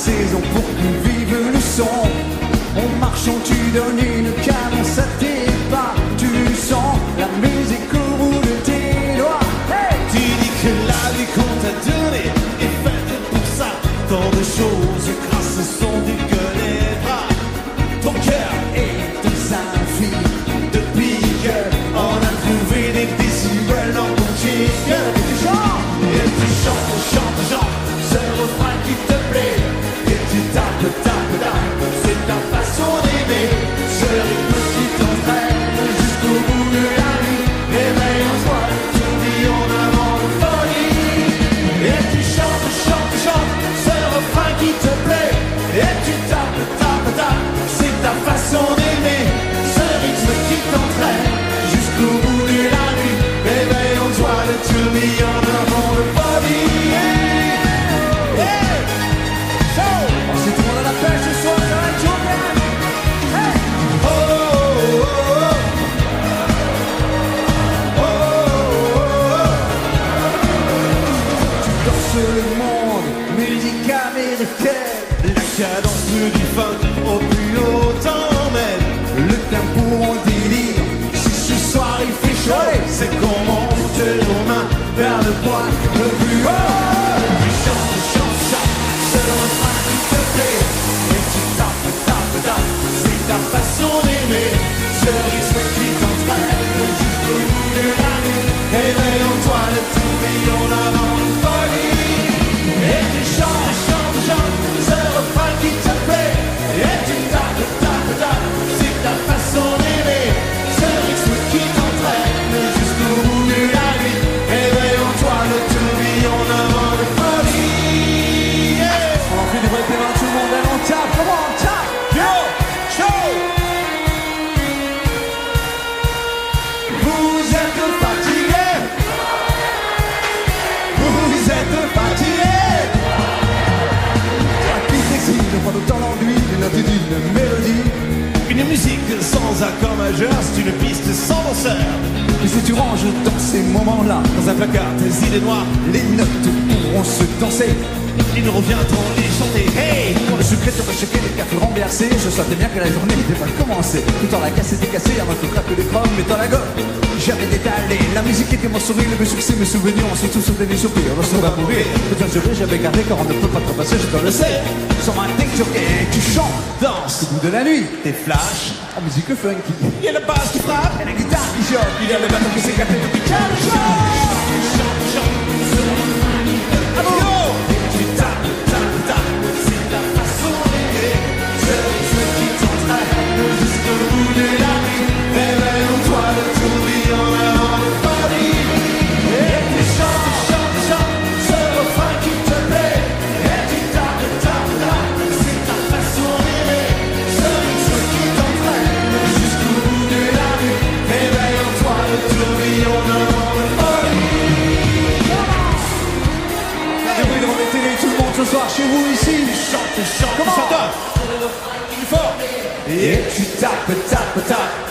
saison pour que vive le son. En marchant tu donnes une cadence à tes pas. Tu sens la musique au bout de tes doigts. Hey, Tu dis que la vie qu'on t'a donnée est faite pour ça. Tant de choses grâce au son tu connais pas. Ton cœur et tes infinis de pique, on a trouvé des décibels dans ton chic. et tu chantes. Et tu chantes, chantes, chantes, ce refrain qui te plaît. Et tu tapes, tapes, tapes, c'est ta façon d'aimer. Ce rythme qui t'entraîne jusqu'au bout de la nuit. Réveille en toi le tourbillon d'un vent de folie. Et tu chantes, chantes, chantes, ce refrain qui te plaît. Et tu tapes, tapes, tapes, c'est ta façon d'aimer. Ce rythme qui t'entraîne jusqu'au bout de la nuit. Réveille en toi le tourbillon d'un vent de folie. Si tout le monde a la pêche ce soir, ça va être chaud, bien. Hey, Oh, oh, oh, oh, oh, tu danses le monde, musique américaine. La cadence du funk au plus haut t'emmène. Le tempo en délire. Si ce soir il fait chaud, c'est qu'on monte nos mains vers le point le plus haut. Tu chantes, chantes, chantes, c'est le refrain qui te plaît. Et tu tapes, tapes, tapes, c'est ta façon d'aimer. Ce rythme qui t'entraîne jusqu'au bout de la nuit. Réveille en toi le tourbillon d'un vent de folie. Et tu chantes, chantes, chantes, c'est le refrain qui te plaît. Et tu tapes, tapes, tapes, c'est ta façon d'aimer. Ce rythme qui t'entraîne jusqu'au bout de la nuit. Réveille en toi le tourbillon d'un vent de folie. Yeah. On en fait des vrais paiements, tout le monde. Allez, on tape, comment on tape? Yo, show. Vous êtes fatigué. Vous êtes fatigué. La piste exige de prendre autant l'ennui d'une note et d'une mélodie. Une musique sans accord majeur, c'est une piste sans danseur. Et si tu ranges dans ces moments-là, Dans un placard, tes idées noires, les notes pourront se danser. il nous reviendront les chanter. Hey! Pour le sucré te choqué, les cafés renversés. Je sentais bien que la journée n'était pas commencée. Tout en la casse était cassée, avant que craque les chromes, mais dans la gomme. J'avais détalé, la musique était mon sourire, mes succès, mes souvenirs, on se tous sauté mes soupirs. On se va mourir. Peut-être je j'avais gardé car on ne peut pas te passer, je te le sais. Sur ma tête, tu chantes, Danse, au bout de la nuit. tes flashs. En musique funky. Il y a la basse qui frappe. Et la guitare qui choque. Il y a le bateau qui s'éclate depuis 15 jours. Chante, chante, yo! Tu tapes, tapes, tapes, c'est ta façon d'aimer. Ce rythme qui t'entraîne jusqu'au bout de la nuit. Réveille en toi le tourbillon d'un vent de folie. Et tu chantes, chantes, chantes, ce refrain qui te plaît. Et tu tapes, tapes, tapes, c'est ta façon d'aimer. Ce rythme qui t'entraîne jusqu'au bout de la nuit. Réveille en toi le tourbillon d'un vent de folie. Et oui, devant les télés, tout le monde ce soir chez vous ici. Chante, chante, Comment? chante. Plus fort. Et tu tapes, tapes, tapes.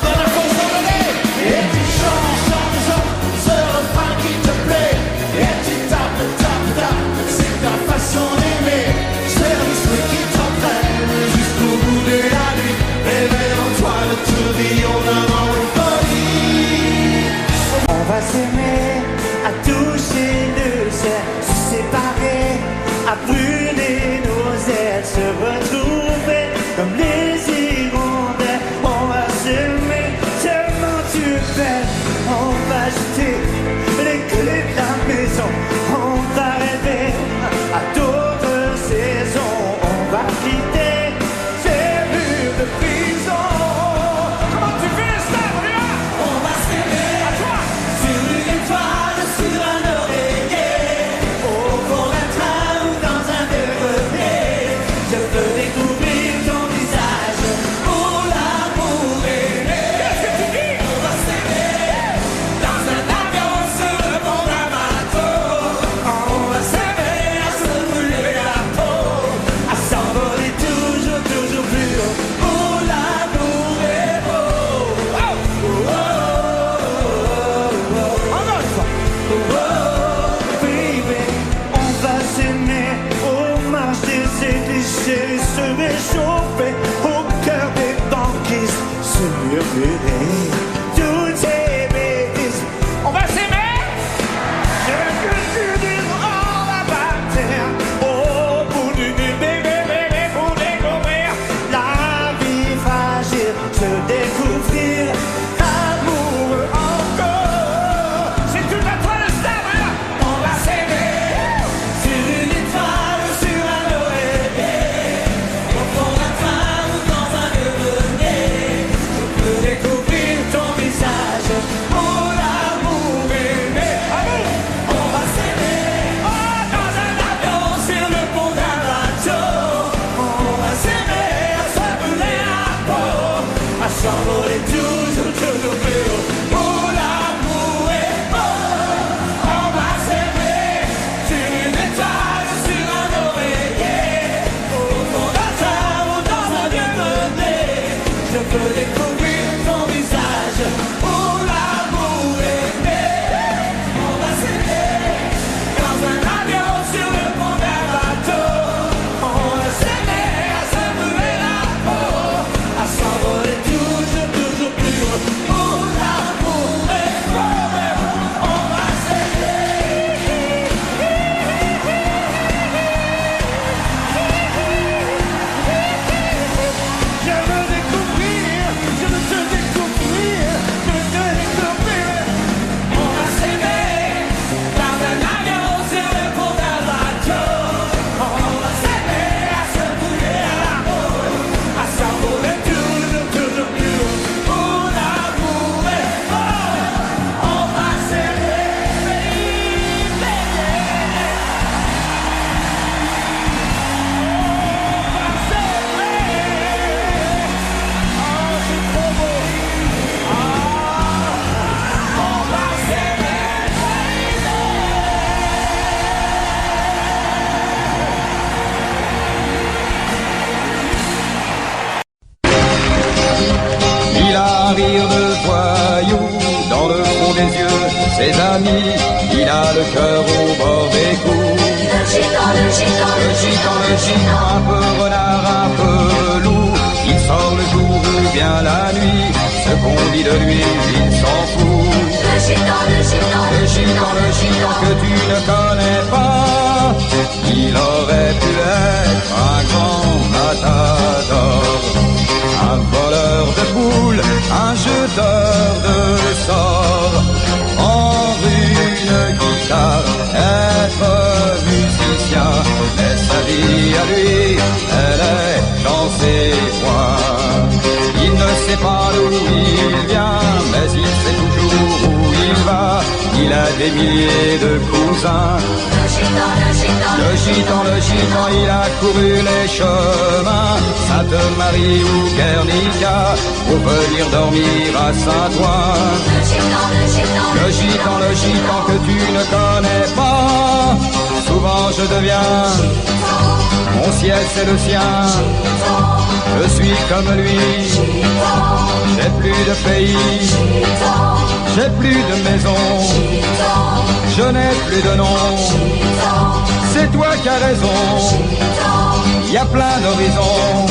Dans la fosse abandonnée. Et tu chantes, chantes, chantes, ce refrain qui te plaît. Et tu tapes, tapes, tapes, c'est ta façon d'aimer. Ce rythme qui t'entraîne jusqu'au bout de la nuit. Réveille en toi le tourbillon d'un vent de folie. On va s'aimer à toucher le ciel. purpurer toutes ces bêtises. On va s'aimer. Je veux que tu dises on va partir au bout du bébé pour découvrir la vie fragile, se découvrir l'amour encore. C'est toute la toile de star, hein. On va s'aimer sur une étoile, sur un oreiller, au fond d'un train ou dans un devenir. Je peux découvrir ton visage, mon amour aimé. Amour. On va s'aimer dans un avion, sur le pont d'un bateau. On va s'aimer à se brûler la peau, à s'envoler toujours, toujours plus haut. Mon amour est beau. On va s'aimer sur une étoile, sur un oreiller, au fond d'un train ou dans un devenir. Je peux découvrir ton visage, mon amour aimé. On va s'aimer dans un avion, sur le pont d'un bateau. On va s'aimer à se brûler la peau, à s'envoler toujours, toujours plus haut. Mon amour est beau. On va s'aimer. Je veux découvrir, je veux te découvrir, je veux te découvrir. On va s'aimer dans un avion, sur le pont d'un bateau. On va s'aimer à se brûler à la peau, à s'envoler toujours, toujours plus haut. Mon amour est beau. On va s'aimer, baby. Il a un rire de voyou dans le fond des yeux, ses amis, il a le cœur au bord des coups. Le gitan, un peu renard, un peu loup, il sort le jour ou bien la nuit, ce qu'on dit de lui, il s'en fout. Le gitan que tu ne connais pas, il aurait pu être un grand matador, un voleur de boules, un jeteur de sorts, prendre une guitare, être musicien, mais sa vie à lui, elle est dans ses poings. Il ne sait pas d'où il vient, mais il sait toujours où il va, il a des milliers de cousins. Le gitan, il a couru les chemins, Sainte-Marie ou Guernica, pour venir dormir à Saint-Ouen. Le gitan que tu ne connais pas, souvent je deviens, mon ciel c'est le sien. Je suis comme lui, j'ai plus de pays, j'ai plus de maison, je n'ai plus de nom. C'est toi qui as raison, il y a plein d'horizons.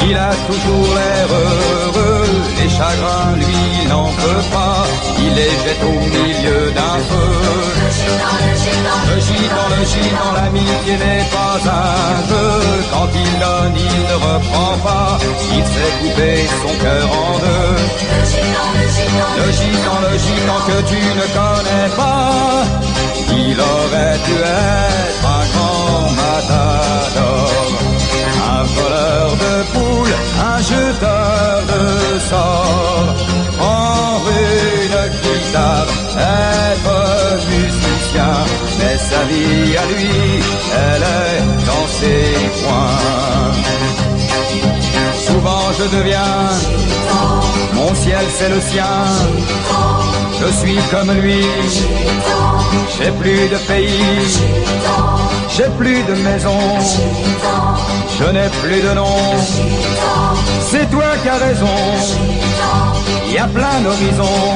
Il a toujours l'air heureux, les chagrins, lui, il n'en peut pas, il les jette au milieu d'un feu. Le gitan, l'amitié n'est pas un jeu, quand il donne, il ne reprend pas, il sait couper son cœur en deux. Le gitan que tu ne connais pas, il aurait pu être un grand matador, un voleur de poules, un jeteur de sorts, prendre une guitare, être musicien, mais sa vie à lui, elle est dans ses poings. Souvent je deviens, mon ciel c'est le sien, je suis comme lui, j'ai plus de pays, j'ai plus de maison, je n'ai plus de nom. C'est toi qui as raison, il y a plein d'horizons.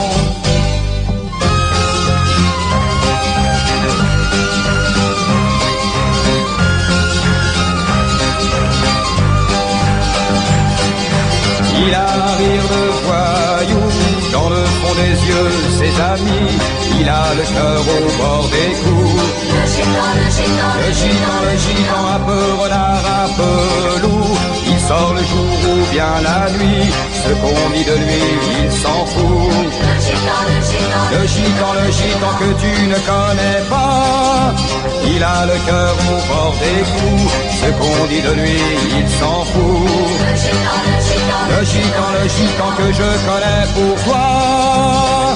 amis, il a le cœur au bord des coups. Le gitan, un peu renard, un peu loup, il sort le jour ou bien la nuit, ce qu'on dit de lui, il s'en fout. Le gitan que tu ne connais pas, il a le cœur au bord des coups, ce qu'on dit de lui, il s'en fout. Le gitan que je connais pour toi,